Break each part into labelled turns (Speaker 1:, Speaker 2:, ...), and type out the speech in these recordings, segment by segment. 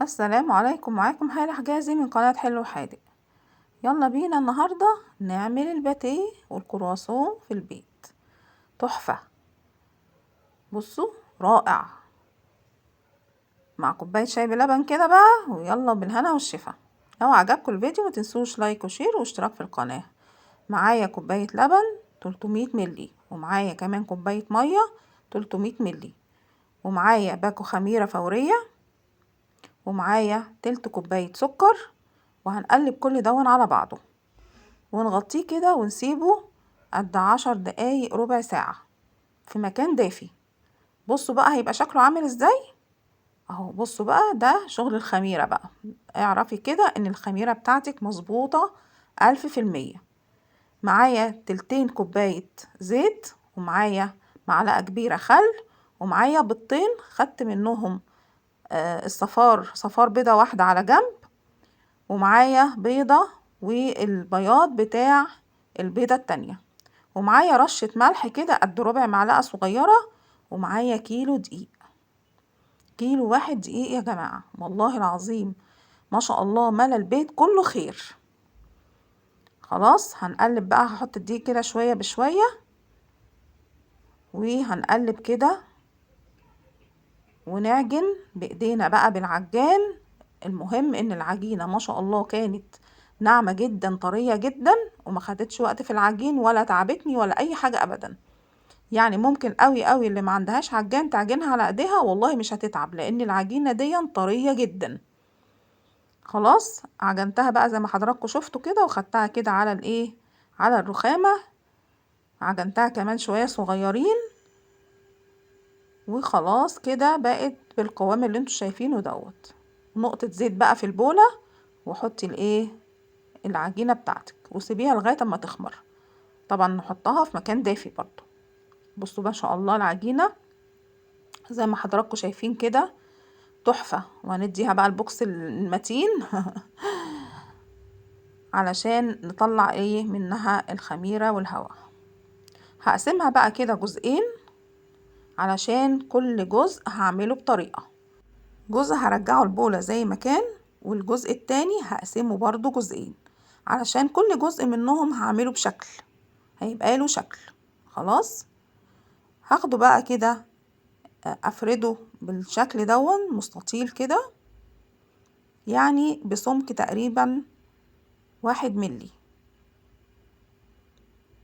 Speaker 1: السلام عليكم، معاكم هالة حجازي من قناة حلو حادق. يلا بينا النهاردة نعمل الباتيه والكرواسون في البيت. تحفة، بصوا رائع، مع كوباية شاي بلبن كده بقى، ويلا بالهنا والشفا. لو عجبكم الفيديو متنسوش لايك وشير واشتراك في القناة. معايا كوباية لبن 300 ملي، ومعايا كمان كوباية مية 300 ملي، ومعايا باكو خميرة فورية، ومعايا تلت كوباية سكر. وهنقلب كل دون على بعضه ونغطيه كده ونسيبه قد 10 دقايق ربع ساعة في مكان دافي. بصوا بقى هيبقى شكله عامل ازاي اهو. بصوا بقى ده شغل الخميرة بقى، اعرفي كده ان الخميرة بتاعتك مظبوطة 1000%. معايا تلتين كوباية زيت، ومعايا معلقة كبيرة خل، ومعايا بيضتين خدت منهم صفار بيضة واحدة على جنب، ومعايا بيضة والبياض بتاع البيضة التانية، ومعايا رشة ملح كده قد ربع معلقة صغيرة، ومعايا كيلو دقيق، كيلو واحد دقيق يا جماعة، والله العظيم ما شاء الله ملا البيت كله خير. خلاص هنقلب بقى، هحط الدقيق كده شوية بشوية وهنقلب كده ونعجن بايدينا بقى بالعجان. المهم ان العجينة ما شاء الله كانت ناعمة جدا طرية جدا، وما خدتش وقت في العجين ولا تعبتني ولا اي حاجة ابدا. يعني ممكن قوي اللي ما عندهاش عجان تعجنها على ايديها، والله مش هتتعب لان العجينة دي طرية جدا. خلاص عجنتها بقى زي ما حضراتكم شفتوا كده، وخدتها كده على الايه، على الرخامة. عجنتها كمان شوية صغيرين، وخلاص كده بقت بالقوام اللي انتوا شايفينه دوت. نقطة زيت بقى في البولة، وحطي الايه، العجينة بتاعتك، وسيبيها لغاية اما تخمر. طبعا نحطها في مكان دافي برضو. بصوا ما شاء الله العجينة زي ما حضراتكم شايفين كده تحفة. وهنديها بقى البوكس المتين علشان نطلع ايه منها الخميرة والهواء. هقسمها بقى كده جزئين علشان كل جزء هعمله بطريقة. جزء هرجعه البولة زي ما كان، والجزء التاني هقسمه برضو جزئين علشان كل جزء منهم هعمله بشكل، هيبقى له شكل. خلاص هاخده بقى كده افرده بالشكل دون مستطيل كده، يعني بسمك تقريبا 1 ملي.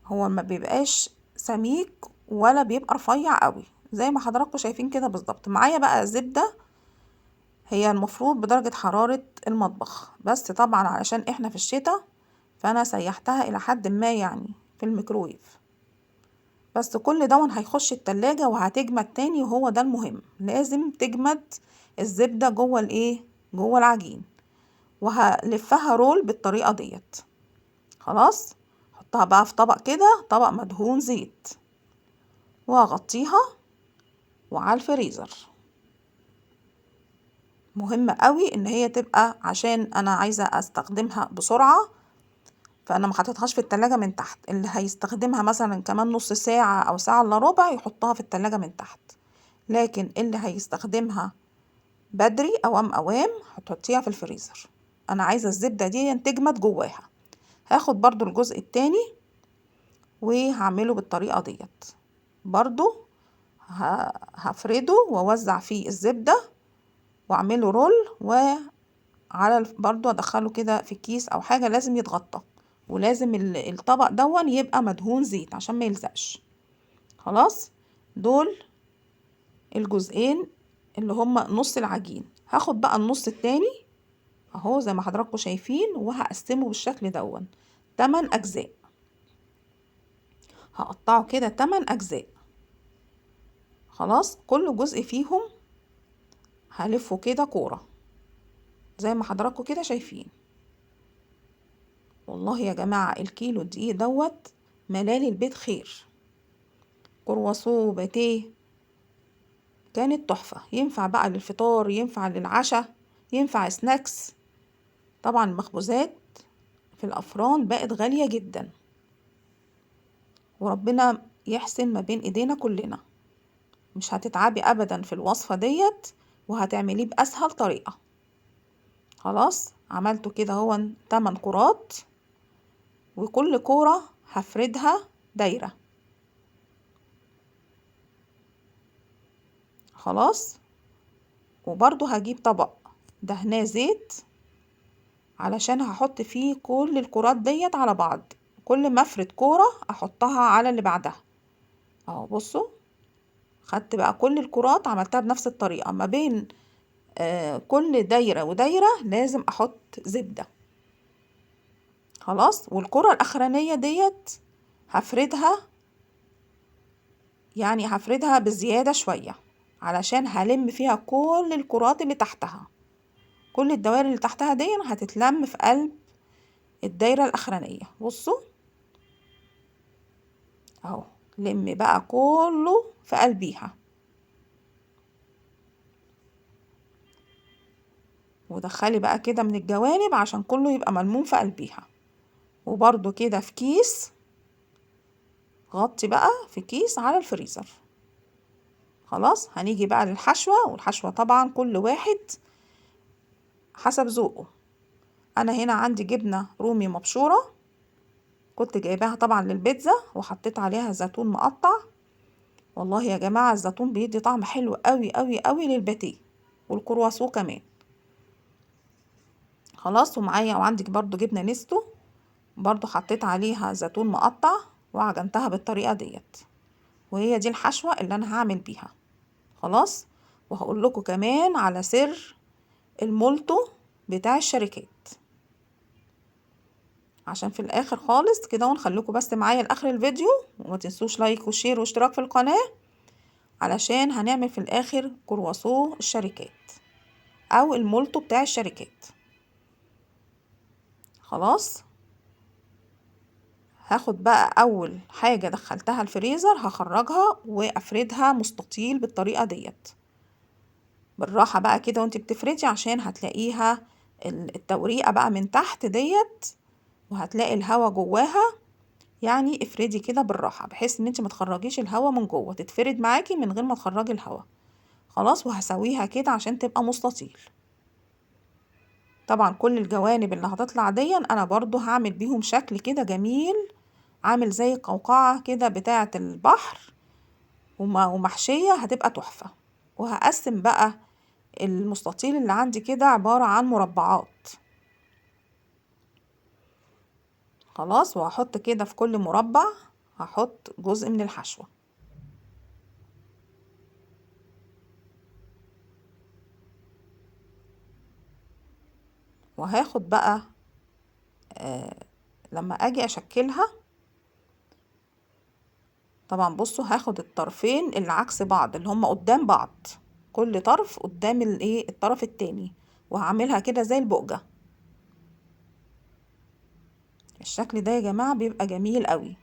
Speaker 1: هو ما بيبقاش سميك ولا بيبقى رفيع قوي، زي ما حضراتكم شايفين كده بالظبط. معايا بقى زبدة، هي المفروض بدرجة حرارة المطبخ، بس طبعا علشان احنا في الشتاء فانا سيحتها الى حد ما يعني في الميكرويف. بس كل دون هيخش التلاجة وهتجمد تاني، وهو ده المهم، لازم تجمد الزبدة جوه الايه، جوه العجين. وهلفها رول بالطريقة ديت. خلاص حطها بقى في طبق كده، طبق مدهون زيت، وهغطيها وعلى الفريزر. مهم قوي ان هي تبقى، عشان انا عايزة استخدمها بسرعة، فانا ما حطيتهاش في التلاجة من تحت. اللي هيستخدمها مثلا كمان نص ساعة او ساعة الا ربع يحطها في التلاجة من تحت، لكن اللي هيستخدمها بدري اوام اوام هتحطيها في الفريزر. انا عايزة الزبدة دي تجمد جواها. هاخد برضو الجزء التاني وهعمله بالطريقة ديت برضو. هفرده واوزع فيه الزبدة واعمله رول، وعلى برضو ادخله كده في كيس او حاجة لازم يتغطى، ولازم الطبق دون يبقى مدهون زيت عشان ما يلزقش. خلاص دول الجزئين اللي هما نص العجين. هاخد بقى النص التاني اهو زي ما حضراتكم شايفين، وهقسمه بالشكل دون 8 اجزاء. هقطعه كده 8 اجزاء. خلاص كل جزء فيهم هلفه كده كورة زي ما حضراتكم كده شايفين. والله يا جماعة الكيلو دقيق دوت ملالي البيت خير. كرواسون باتيه كانت تحفة، ينفع بقى للفطار، ينفع للعشاء، ينفع سناكس. طبعا المخبوزات في الأفران بقت غالية جدا، وربنا يحسن ما بين ايدينا كلنا. مش هتتعبي ابدا في الوصفة ديت، وهتعمليه بأسهل طريقة. خلاص عملته كده هو 8 كرات، وكل كورة هفردها دايرة. خلاص، وبرضو هجيب طبق دهناه زيت علشان هحط فيه كل الكرات ديت على بعض. كل ما افرد كورة احطها على اللي بعدها اهو. بصوا، خدت بقى كل الكرات عملتها بنفس الطريقة. ما بين كل دايرة ودايرة لازم احط زبدة. خلاص، والكرة الاخرانية ديت هفردها، يعني هفردها بزيادة شوية علشان هلم فيها كل الكرات اللي تحتها. كل الدوائر اللي تحتها دي هتتلم في قلب الدايرة الاخرانية. بصوا اهو، لم بقى كله في قلبيها، ودخلي بقى كده من الجوانب عشان كله يبقى ملموم في قلبيها. وبرضو كده في كيس، غطي بقى في كيس على الفريزر. خلاص، هنيجي بقى للحشوة. والحشوة طبعا كل واحد حسب ذوقه. انا هنا عندي جبنة رومي مبشورة، كنت جايباها طبعا للبيتزا، وحطيت عليها زيتون مقطع. والله يا جماعة الزيتون بيدي طعم حلو قوي قوي قوي للباتيه والكرواسون كمان. خلاص، وعندك برضو جبنة نستو، برضو حطيت عليها زيتون مقطع وعجنتها بالطريقة ديت. وهي دي الحشوة اللي انا هعمل بيها. خلاص، وهقول لكم كمان على سر المولتو بتاع الشركات عشان في الاخر خالص كده. ونخليكم بس معايا لاخر الفيديو، وما تنسوش لايك وشير واشتراك في القناة علشان هنعمل في الاخر كرواسون الشركات او المولتو بتاع الشركات. خلاص، هاخد بقى اول حاجة دخلتها الفريزر هخرجها وافردها مستطيل بالطريقة ديت. بالراحة بقى كده وانت بتفردي عشان هتلاقيها التوريقة بقى من تحت ديت، وهتلاقي الهوا جواها. يعني افردي كده بالراحة بحيث ان انت ما تخرجيش الهوا من جوه، تتفرد معاكي من غير ما تخرجي الهوا. خلاص، وهسويها كده عشان تبقى مستطيل. طبعا كل الجوانب اللي هتطلع دي انا برضو هعمل بيهم شكل كده جميل، عامل زي قوقعة كده بتاعة البحر ومحشية، هتبقى تحفة. وهقسم بقى المستطيل اللي عندي كده عبارة عن مربعات. خلاص، وهحط كده في كل مربع هحط جزء من الحشوة. وهاخد بقى لما اجي اشكلها، طبعا بصوا هاخد الطرفين اللي عكس بعض اللي هم قدام بعض، كل طرف قدام الطرف التاني، وهعملها كده زي البقجة. الشكل ده يا جماعة بيبقى جميل قوي،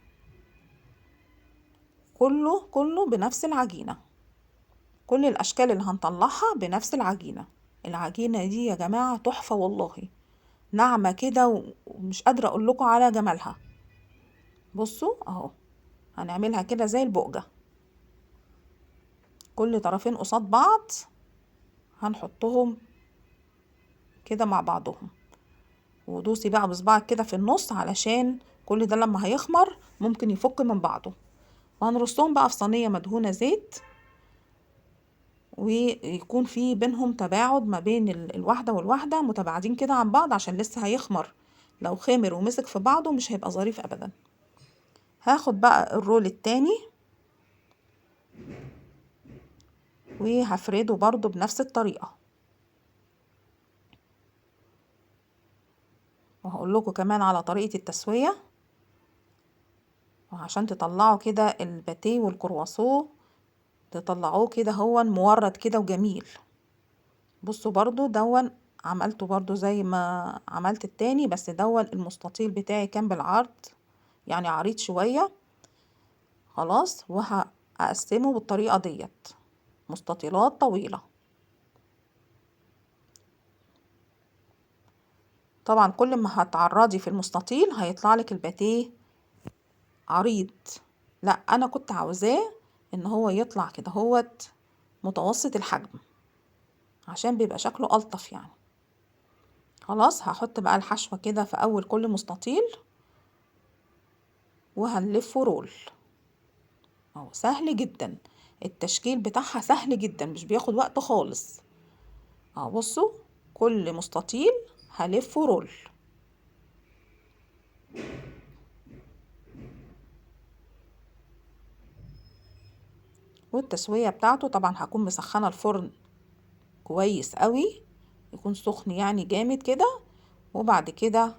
Speaker 1: كله بنفس العجينة. كل الاشكال اللي هنطلعها بنفس العجينة. العجينة دي يا جماعة تحفة والله، ناعمة كده ومش قادرة اقول لكم على جمالها. بصوا اهو، هنعملها كده زي البقجة، كل طرفين قصاد بعض هنحطهم كده مع بعضهم. ودوسي بقى بصبعك كده في النص علشان كل ده لما هيخمر ممكن يفك من بعضه. وهنرصهم بقى في صينية مدهونة زيت، ويكون في بينهم تباعد ما بين الواحدة والواحدة، متباعدين كده عن بعض عشان لسه هيخمر. لو خمر ومسك في بعضه مش هيبقى ظريف ابدا. هاخد بقى الرول التاني وهفرده برضو بنفس الطريقة. وهقول لكم كمان على طريقة التسوية، وعشان تطلعوا كده الباتيه والكرواسون تطلعوه كده هو مورد كده وجميل. بصوا برضو عملته برضو زي ما عملت التاني، بس المستطيل بتاعي كان بالعرض، يعني عريض شوية. خلاص، وهقسمه بالطريقة ديت مستطيلات طويلة. طبعا كل ما هتعرضي في المستطيل هيطلع لك الباتيه عريض. لا، انا كنت عاوزاه ان هو يطلع كده متوسط الحجم عشان بيبقى شكله ألطف يعني. خلاص هحط بقى الحشوة كده في اول كل مستطيل وهنلفه رول. اهو سهل جدا، التشكيل بتاعها سهل جدا، مش بياخد وقت خالص. اهو بصوا، كل مستطيل هلفه رول. والتسوية بتاعته طبعا هكون مسخنة الفرن كويس قوي، يكون سخن يعني جامد كده. وبعد كده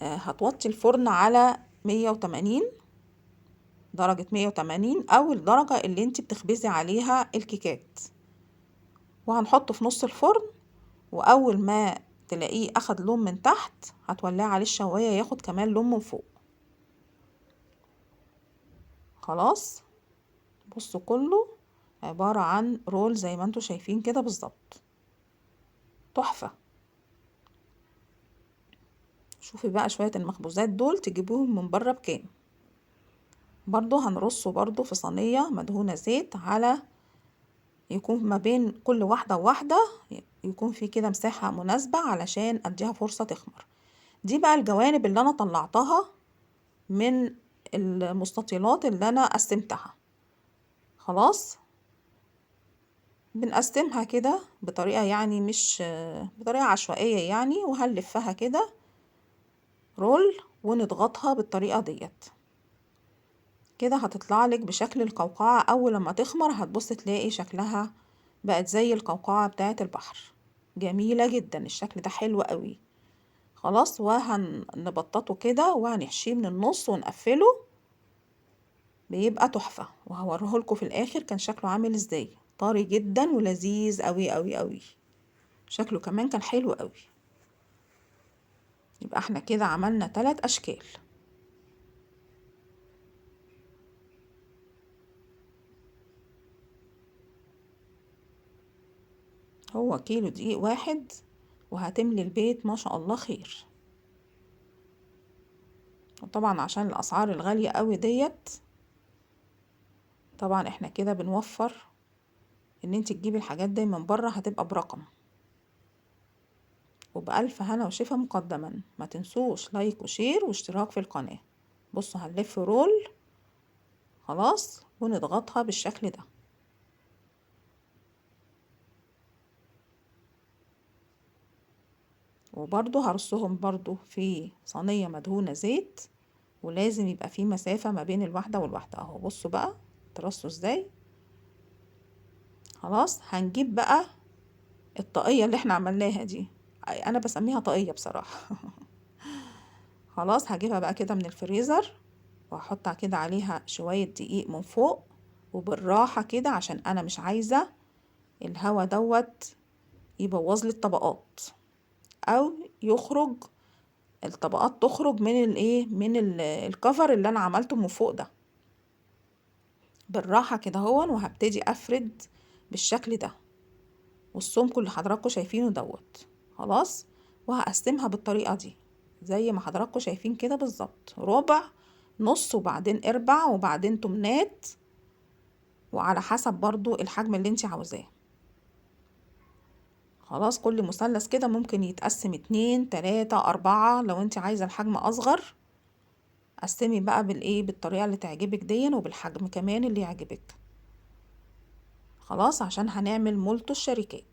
Speaker 1: هتوطي الفرن على 180 درجة، 180 او الدرجة اللي انت بتخبزي عليها الكيكات. وهنحطه في نص الفرن، واول ما تلاقيه اخد لون من تحت هتولعي عليه الشواية ياخد كمان لون من فوق. خلاص بصوا، كله عبارة عن رول زي ما انتوا شايفين كده بالظبط، تحفة. شوفي بقى شوية المخبوزات دول تجيبوهم من بره بكام. برضو هنرصه برضو في صينية مدهونة زيت، على يكون ما بين كل واحدة وواحدة يكون في كده مساحة مناسبة علشان اديها فرصة تخمر. دي بقى الجوانب اللي انا طلعتها من المستطيلات اللي انا قسمتها. خلاص بنقسمها كده بطريقة يعني مش بطريقة عشوائية يعني، وهنلفها كده رول ونضغطها بالطريقة ديت كده، هتطلع لك بشكل القوقعة. اول لما تخمر هتبص تلاقي شكلها بقت زي القوقعة بتاعة البحر، جميلة جدا، الشكل ده حلو قوي. خلاص وهنبططه كده وهنحشيه من النص ونقفله، بيبقى تحفة. وهوريه لكم في الاخر كان شكله عامل ازاي، طري جدا ولذيذ قوي قوي قوي، شكله كمان كان حلو قوي. يبقى احنا كده عملنا 3 اشكال. هو كيلو دقيق واحد وهتملي البيت ما شاء الله خير. وطبعا عشان الاسعار الغالية قوي ديت، طبعا احنا كده بنوفر ان انت تجيبي الحاجات دي من بره هتبقى برقم. وبألف هنا وشفا مقدما. ما تنسوش لايك وشير واشتراك في القناة. بصوا هنلف رول خلاص ونضغطها بالشكل ده. وبرضو هرصهم برضو في صينية مدهونة زيت، ولازم يبقى في مسافة ما بين الواحدة والواحدة. اهو بصوا بقى ترصوا ازاي. خلاص هنجيب بقى الطاقية اللي احنا عملناها دي، انا بسميها طاقية بصراحة. خلاص هجيبها بقى كده من الفريزر، وهحط كده عليها شوية دقيق من فوق، وبالراحة كده عشان انا مش عايزة الهوا دوت يبوظ لي الطبقات، او يخرج الطبقات تخرج من الايه من الكفر اللي انا عملته من فوق ده. بالراحة كده هون، وهبتدي افرد بالشكل ده، والسمك اللي حضراتكم شايفينه دوت. خلاص وهقسمها بالطريقة دي زي ما حضراتكم شايفين كده بالظبط، ربع، نص، وبعدين اربع، وبعدين تمنات، وعلى حسب برضو الحجم اللي انت عاوزاه. خلاص كل مثلث كده ممكن يتقسم 2 3 4 لو انت عايزة الحجم اصغر. قسمي بقى بالايه بالطريقة اللي تعجبك دي، وبالحجم كمان اللي يعجبك. خلاص عشان هنعمل مولتو الشركات.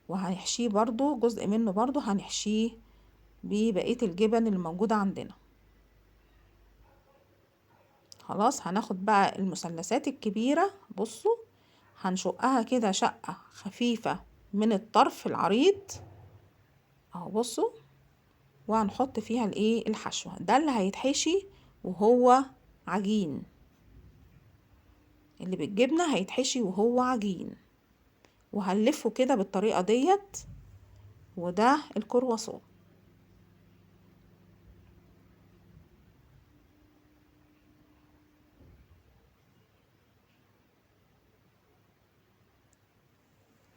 Speaker 1: وهنحشيه برضو جزء منه برضو هنحشيه ببقية الجبن اللي موجودة عندنا. خلاص هناخد بقى المثلثات الكبيرة، بصوا هنشقها كده شقة خفيفة من الطرف العريض اهو بصوا، وهنحط فيها الايه الحشوة ده اللي هيتحشي وهو عجين. اللي بالجبنة هيتحشي وهو عجين، وهنلفه كده بالطريقة ديت. وده الكرواسون.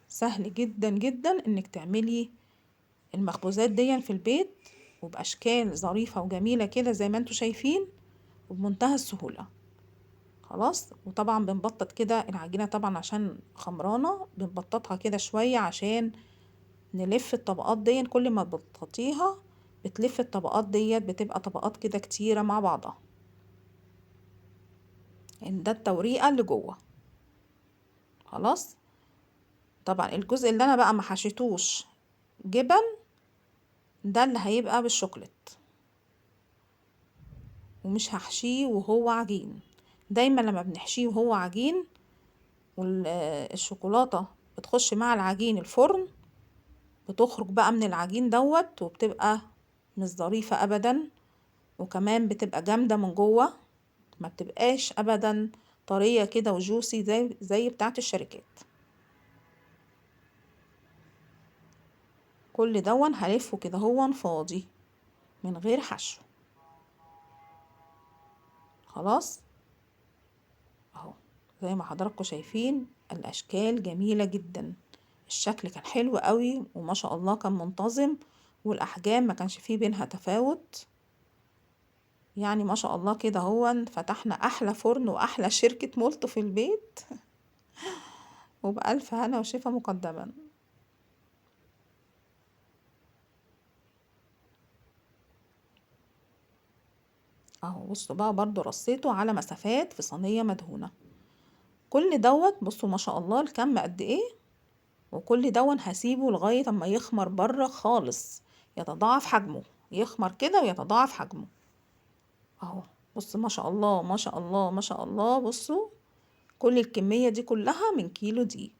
Speaker 1: سهل جدا جدا انك تعملي المخبوزات دي في البيت، وبأشكال ظريفة وجميلة كده زي ما انتوا شايفين، وبمنتهى السهولة. خلاص. وطبعا بنبطط كده العجينة طبعا عشان خمرانة، بنبططها كده شوية عشان نلف الطبقات دي. كل ما تبططيها بتلف الطبقات ديت، بتبقى طبقات كده كتيرة مع بعضها. يعني ده التوريقة اللي جوه. خلاص. طبعا الجزء اللي انا بقى ما حشيتوش جبن ده اللي هيبقى بالشوكولات، ومش هحشيه وهو عجين. دايما لما بنحشيه وهو عجين والشوكولاتة بتخش مع العجين الفرن، بتخرج بقى من العجين دوت وبتبقى مش ظريفة ابدا، وكمان بتبقى جامدة من جوه، ما بتبقاش ابدا طرية كده وجوسي زي بتاعت الشركات. كل دون هلفه كده هو فاضي من غير حشو. خلاص اهو، زي ما حضراتكم شايفين الاشكال جميلة جدا، الشكل كان حلو قوي وما شاء الله كان منتظم، والاحجام ما كانش فيه بينها تفاوت. يعني ما شاء الله كده هو فتحنا احلى فرن واحلى شركة مولتو في البيت وبألف هنا وشفا مقدما. اهو بصوا بقى برضو رصيته على مسافات في صينية مدهونة. كل دوت بصوا ما شاء الله الكم قد ايه، وكل دون هسيبه لغاية اما يخمر بره خالص، يتضاعف حجمه، يخمر كده ويتضاعف حجمه. اهو بصوا ما شاء الله ما شاء الله ما شاء الله. بصوا كل الكمية دي كلها من كيلو دقيق.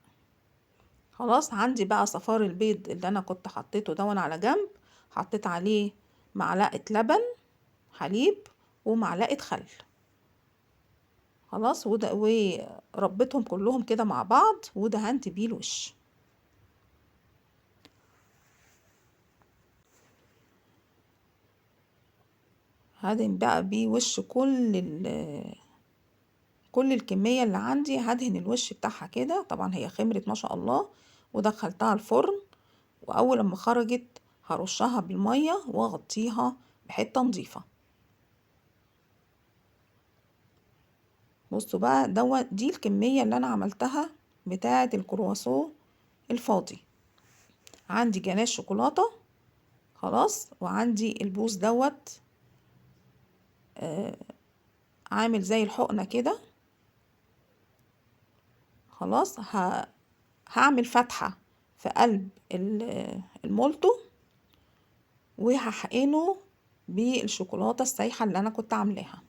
Speaker 1: خلاص. عندي بقى صفار البيض اللي انا كنت حطيته دون على جنب، حطيت عليه معلقة لبن حليب ومعلقة خل. خلاص. وربيتهم كلهم كده مع بعض ودهنت بيه الوش. هدهن بقى بيه وش كل الكمية اللي عندي، هدهن الوش بتاعها كده. طبعا هي خمرت ما شاء الله، ودخلتها الفرن، واول لما خرجت هرشها بالمية واغطيها بحتة نظيفة. بصوا بقى دي الكمية اللي انا عملتها بتاعة الكرواسون الفاضي. عندي جناش شوكولاتة خلاص، وعندي البوز دوت عامل زي الحقنة كده. خلاص. هعمل فتحة في قلب المولتو وهحقنه بالشوكولاتة السايحة اللي انا كنت عاملاها.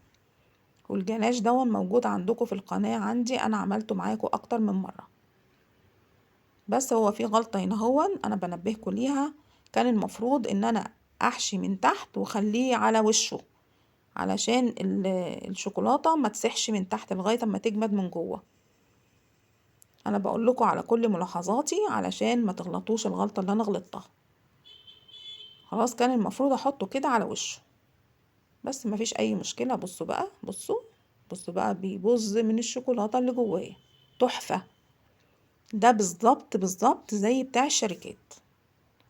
Speaker 1: والجناش ده موجود عندكم في القناة، عندي انا عملته معاكم اكتر من مرة، بس هو في غلطة هنا هو انا بنبهكم ليها. كان المفروض ان انا احشي من تحت واخليه على وشه علشان الشوكولاتة ما تسحش من تحت لغاية اما تجمد من جوه. انا بقول لكم على كل ملاحظاتي علشان ما تغلطوش الغلطة اللي انا غلطتها. خلاص. كان المفروض احطه كده على وشه، بس ما فيش اي مشكلة. بصوا بقى بصوا بقى بيبظ من الشوكولاتة اللي جواه، تحفة. ده بالظبط زي بتاع الشركات.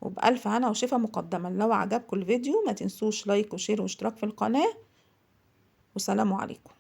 Speaker 1: وبألف هنا وشفا مقدما. لو عجبكم الفيديو ما تنسوش لايك وشير واشتراك في القناة، والسلام عليكم.